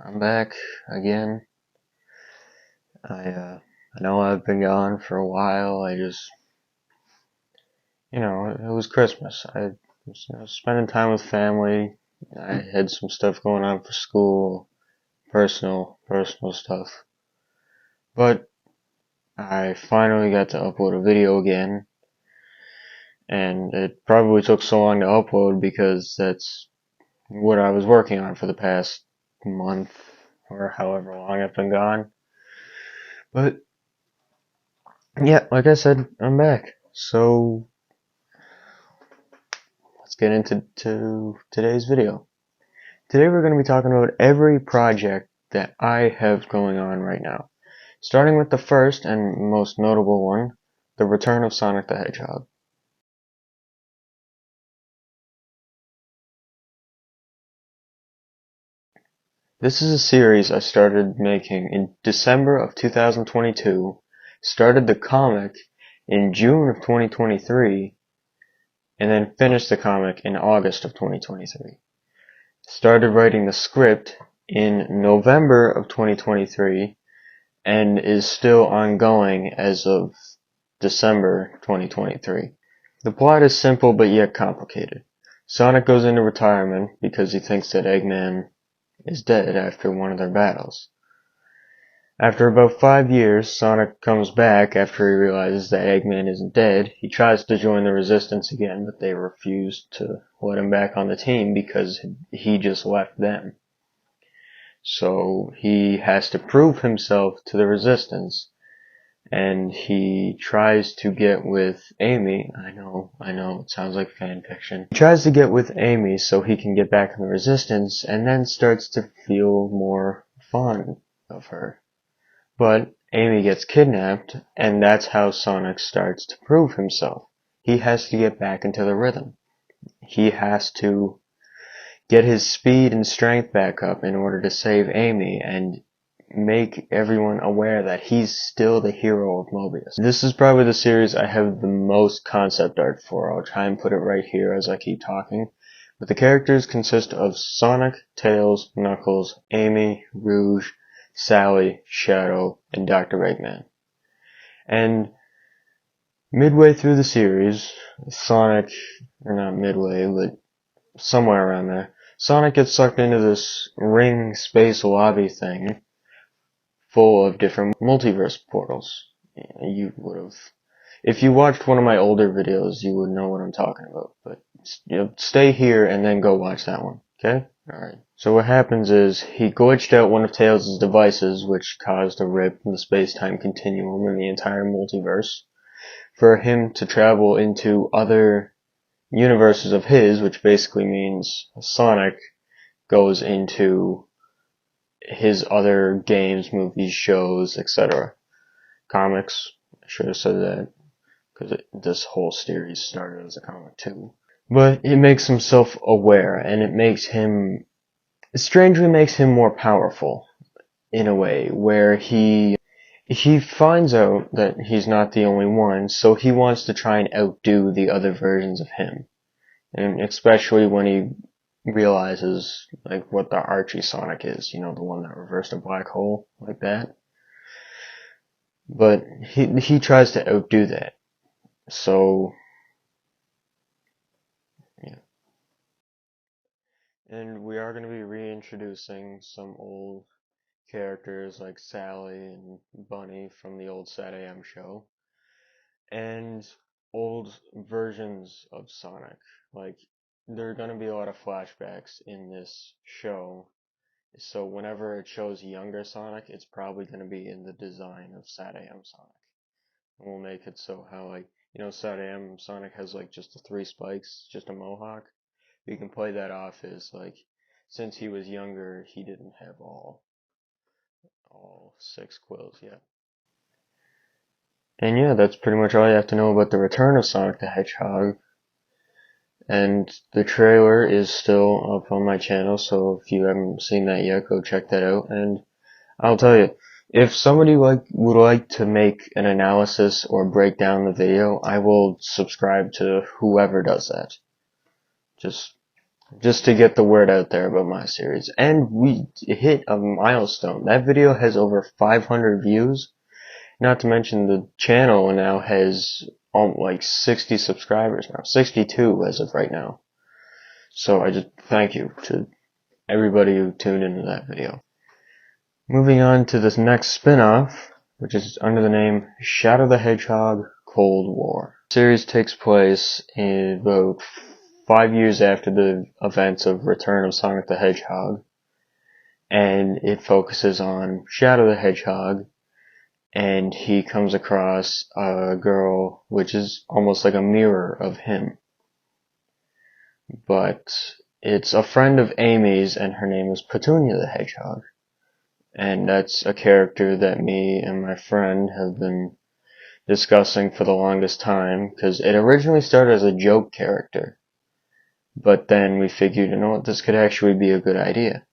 I'm back again. I know I've been gone for a while. It was Christmas. I was spending time with family. I had some stuff going on for school, personal stuff. But I finally got to upload a video again, and it probably took so long to upload because that's what I was working on for the past month or however long I've been gone. But yeah, like I said, I'm back. So let's get into today's video. Today we're going to be talking about every project that I have going on right now. Starting with the first and most notable one, the return of Sonic the Hedgehog. This is a series I started making in December of 2022, started the comic in June of 2023, and then finished the comic in August of 2023. Started writing the script in November of 2023 and is still ongoing as of December 2023. The plot is simple but yet complicated. Sonic goes into retirement because he thinks that Eggman is dead after one of their battles. After about 5 years, Sonic comes back after he realizes that Eggman isn't dead. He tries to join the Resistance again, but they refuse to let him back on the team because he just left them. So he has to prove himself to the Resistance, and he tries to get with Amy. I know, it sounds like fan fiction. He tries to get with Amy so he can get back in the Resistance, and then starts to feel more fond of her. But Amy gets kidnapped, and that's how Sonic starts to prove himself. He has to get back into the rhythm. He has to get his speed and strength back up in order to save Amy and make everyone aware that he's still the hero of Mobius. This is probably the series I have the most concept art for. I'll try and put it right here as I keep talking. But the characters consist of Sonic, Tails, Knuckles, Amy, Rouge, Sally, Shadow, and Dr. Eggman. And midway through the series, Sonic, or not midway, but somewhere around there, Sonic gets sucked into this ring space lobby thing full of different multiverse portals. You would have, if you watched one of my older videos, you would know what I'm talking about. But stay here and then go watch that one, okay? Alright. So what happens is, he glitched out one of Tails' devices, which caused a rip in the space-time continuum in the entire multiverse, for him to travel into other universes of his, which basically means Sonic goes into his other games, movies, shows, etc. Comics. I should have said that, because this whole series started as a comic too. But it makes him self-aware, and it strangely makes him more powerful, in a way, where he finds out that he's not the only one, so he wants to try and outdo the other versions of him. And especially when he realizes, like, what the Archie Sonic is, the one that reversed a black hole, like that. But he tries to outdo that. So, yeah. And we are going to be reintroducing some old characters like Sally and Bunny from the old SatAM show, and old versions of Sonic. Like, there are going to be a lot of flashbacks in this show, so whenever it shows younger Sonic, it's probably going to be in the design of SatAM Sonic. And we'll make it so how, like, SatAM Sonic has, like, just the 3 spikes, just a mohawk. We can play that off as, like, since he was younger, he didn't have all 6 quills yet. And yeah, that's pretty much all you have to know about the return of Sonic the Hedgehog. And the trailer is still up on my channel, so if you haven't seen that yet, go check that out. And I'll tell you, if somebody would like to make an analysis or break down the video, I will subscribe to whoever does that. Just just to get the word out there about my series. And we hit a milestone. That video has over 500 views. Not to mention the channel now has like 60 subscribers now. 62 as of right now. So I just thank you to everybody who tuned into that video. Moving on to this next spin-off, which is under the name Shadow the Hedgehog Cold War. The series takes place in about 5 years after the events of Return of Sonic the Hedgehog, and it focuses on Shadow the Hedgehog, and he comes across a girl which is almost like a mirror of him. But it's a friend of Amy's, and her name is Petunia the Hedgehog. And that's a character that me and my friend have been discussing for the longest time, because it originally started as a joke character. But then we figured, you know what, this could actually be a good idea.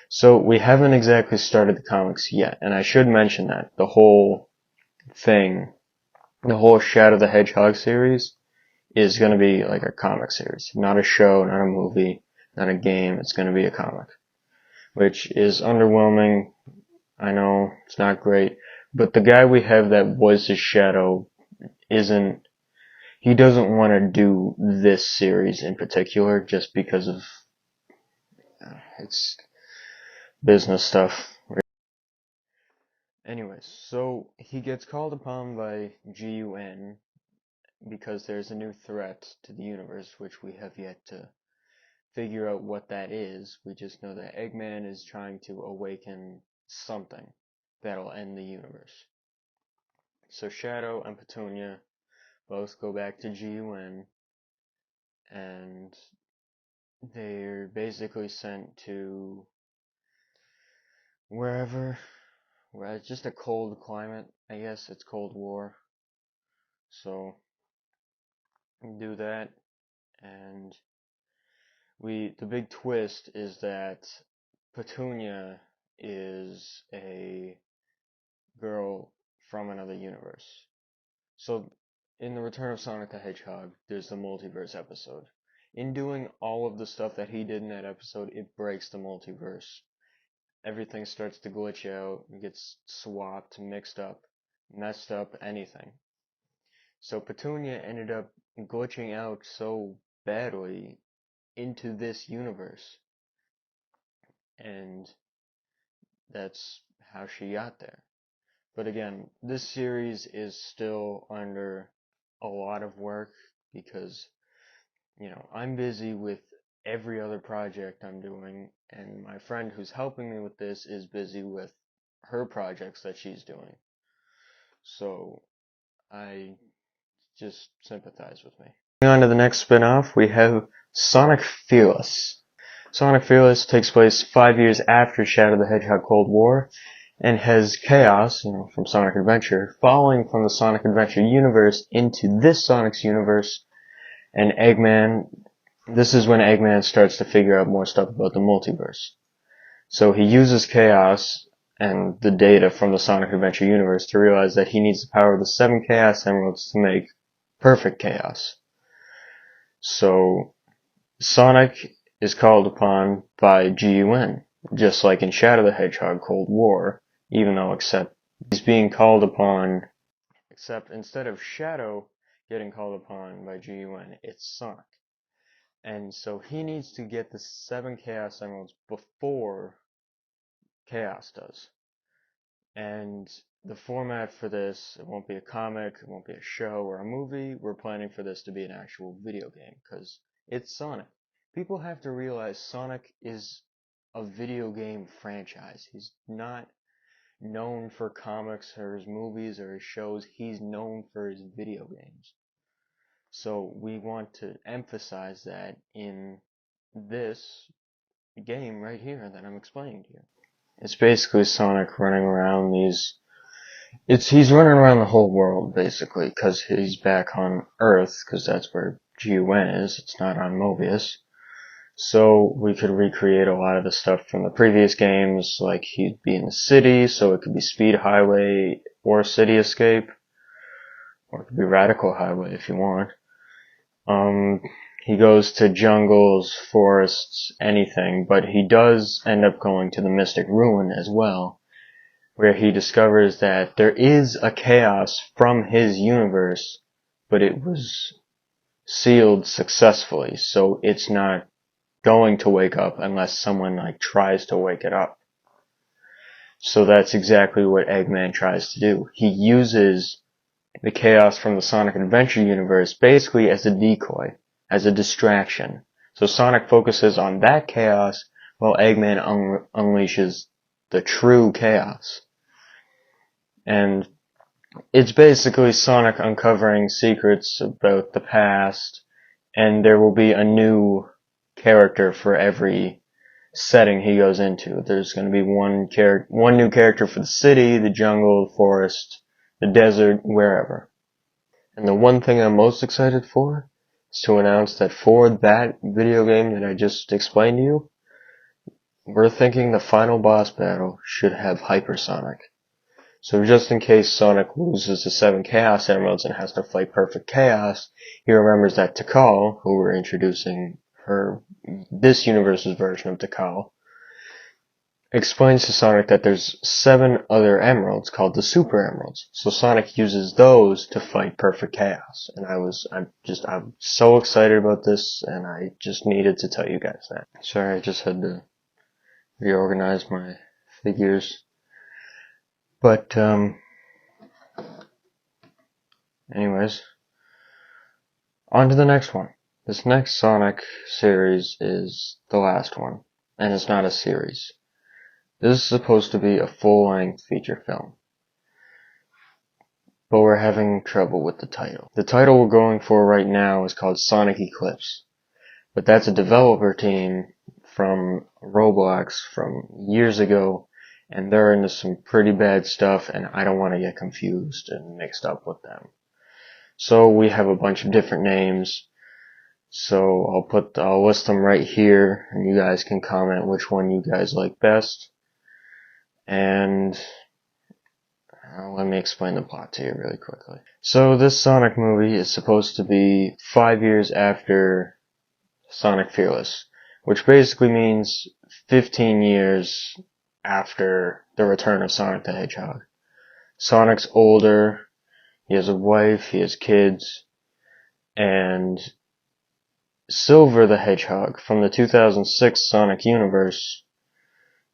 So we haven't exactly started the comics yet, and I should mention that the whole thing, the whole Shadow the Hedgehog series is going to be like a comic series. Not a show, not a movie, not a game, it's going to be a comic. Which is underwhelming. I know, it's not great. But the guy we have that voices Shadow he doesn't want to do this series in particular just because of, it's business stuff. Anyways, so he gets called upon by GUN because there's a new threat to the universe, which we have yet to figure out what that is. We just know that Eggman is trying to awaken something that'll end the universe. So Shadow and Petunia both go back to GUN, and they're basically sent to wherever, where it's just a cold climate, I guess. It's Cold War. So do that, and the big twist is that Petunia is a girl from another universe. So in the Return of Sonic the Hedgehog, there's the multiverse episode. In doing all of the stuff that he did in that episode, it breaks the multiverse. Everything starts to glitch out, it gets swapped, mixed up, messed up, anything. So Petunia ended up glitching out so badly into this universe, and that's how she got there. But again, this series is still under a lot of work because, you know, I'm busy with every other project I'm doing, and my friend who's helping me with this is busy with her projects that she's doing. So I just sympathize with me. Moving on to the next spin-off, we have Sonic Fearless. Sonic Fearless takes place 5 years after Shadow the Hedgehog Cold War, and has Chaos, you know, from Sonic Adventure, falling from the Sonic Adventure universe into this Sonic's universe, and Eggman, this is when Eggman starts to figure out more stuff about the multiverse. So he uses Chaos and the data from the Sonic Adventure universe to realize that he needs the power of the 7 Chaos Emeralds to make perfect chaos. So Sonic is called upon by GUN, just like in Shadow the Hedgehog Cold War, even though except he's being called upon, except instead of Shadow getting called upon by GUN, it's Sonic. And so he needs to get the 7 Chaos Emeralds before Chaos does. And the format for this, it won't be a comic, it won't be a show or a movie. We're planning for this to be an actual video game, because it's Sonic. People have to realize Sonic is a video game franchise. He's not known for comics or his movies or his shows. He's known for his video games. So we want to emphasize that in this game right here that I'm explaining to you. It's basically Sonic running around he's running around the whole world, basically, because he's back on Earth, because that's where GUN is. It's not on Mobius. So we could recreate a lot of the stuff from the previous games, like he'd be in the city, so it could be Speed Highway or City Escape, or it could be Radical Highway if you want. He goes to jungles, forests, anything, but he does end up going to the Mystic Ruin as well, where he discovers that there is a chaos from his universe, but it was sealed successfully, so it's not going to wake up unless someone tries to wake it up. So that's exactly what Eggman tries to do. He uses the chaos from the Sonic Adventure universe basically as a decoy, as a distraction. So Sonic focuses on that chaos while Eggman unleashes the true chaos. And it's basically Sonic uncovering secrets about the past, and there will be a new character for every setting he goes into. There's going to be one new character for the city, the jungle, the forest, the desert, wherever. And the one thing I'm most excited for is to announce that for that video game that I just explained to you, we're thinking the final boss battle should have Hypersonic. So just in case Sonic loses the 7 Chaos Emeralds and has to fight Perfect Chaos, he remembers that Tikal, who we're introducing this universe's version of Tikal, explains to Sonic that there's 7 other emeralds called the Super Emeralds. So Sonic uses those to fight Perfect Chaos. And I'm so excited about this, and I just needed to tell you guys that. Sorry, I just had to reorganize my figures. But, anyways, on to the next one. This next Sonic series is the last one, and it's not a series. This is supposed to be a full-length feature film, but we're having trouble with the title. The title we're going for right now is called Sonic Eclipse, but that's a developer team from Roblox from years ago, and they're into some pretty bad stuff, and I don't want to get confused and mixed up with them. So we have a bunch of different names. So I'll list them right here, and you guys can comment which one you guys like best. And let me explain the plot to you really quickly. So this Sonic movie is supposed to be 5 years after Sonic Fearless, which basically means 15 years after the return of Sonic the Hedgehog. Sonic's older, he has a wife, he has kids, and Silver the Hedgehog from the 2006 Sonic universe,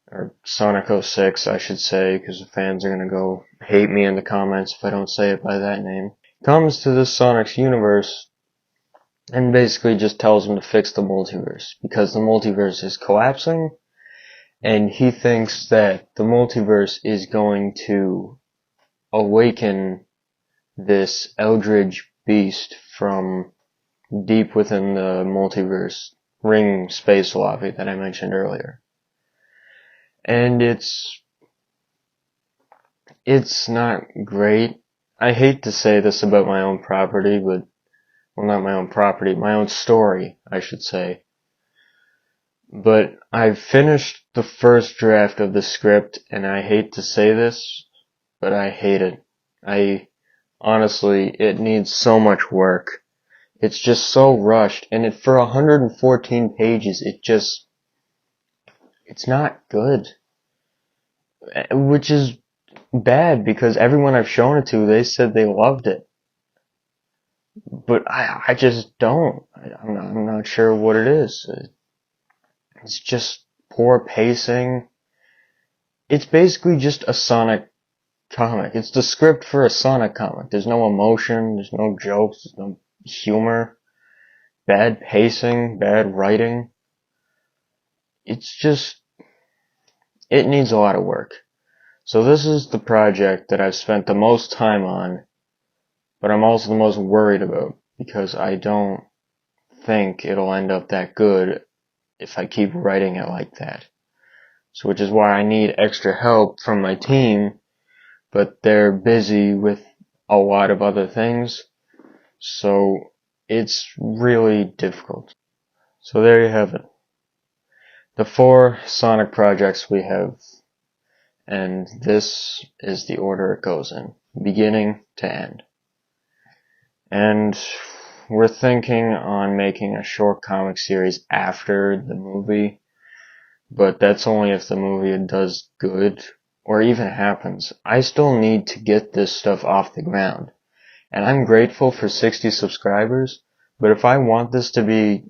or Sonic 06 I should say, because the fans are going to go hate me in the comments if I don't say it by that name, comes to this Sonic's universe and basically just tells him to fix the multiverse, because the multiverse is collapsing, and he thinks that the multiverse is going to awaken this eldritch beast from deep within the multiverse ring space lobby that I mentioned earlier. And it's not great. I hate to say this about my own property, but, well, not my own property, my own story, I should say. But I've finished the first draft of the script, and I hate to say this, but I hate it. Honestly, it needs so much work. It's just so rushed, and for 114 pages, it's not good. Which is bad, because everyone I've shown it to, they said they loved it. But I just don't. I'm not sure what it is. It's just poor pacing. It's basically just a Sonic comic. It's the script for a Sonic comic. There's no emotion, there's no jokes, there's no humor, bad pacing, bad writing. It's just, it needs a lot of work. So this is the project that I've spent the most time on, but I'm also the most worried about, because I don't think it'll end up that good if I keep writing it like that. So which is why I need extra help from my team, but they're busy with a lot of other things, so it's really difficult. So there you have it. The 4 Sonic projects we have, and this is the order it goes in, beginning to end. And we're thinking on making a short comic series after the movie, but that's only if the movie does good or even happens. I still need to get this stuff off the ground, and I'm grateful for 60 subscribers, but if I want this to be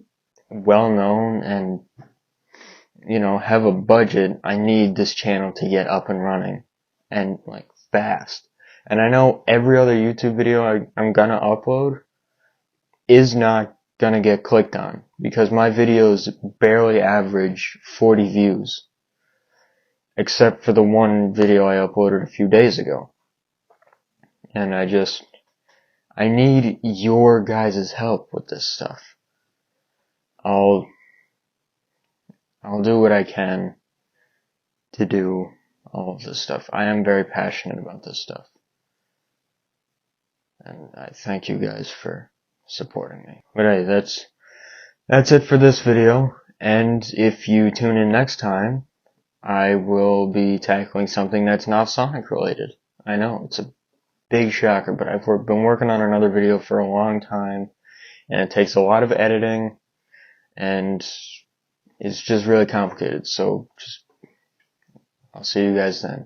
well known and, you know, have a budget, I need this channel to get up and running, and like fast. And I know every other YouTube video I'm gonna upload is not gonna get clicked on, because my videos barely average 40 views, except for the one video I uploaded a few days ago. And I need your guys' help with this stuff. I'll do what I can to do all of this stuff. I am very passionate about this stuff, and I thank you guys for supporting me. But hey, that's it for this video, and if you tune in next time, I will be tackling something that's not Sonic related. I know, it's a big shocker, but I've been working on another video for a long time, and it takes a lot of editing, and it's just really complicated, so I'll see you guys then.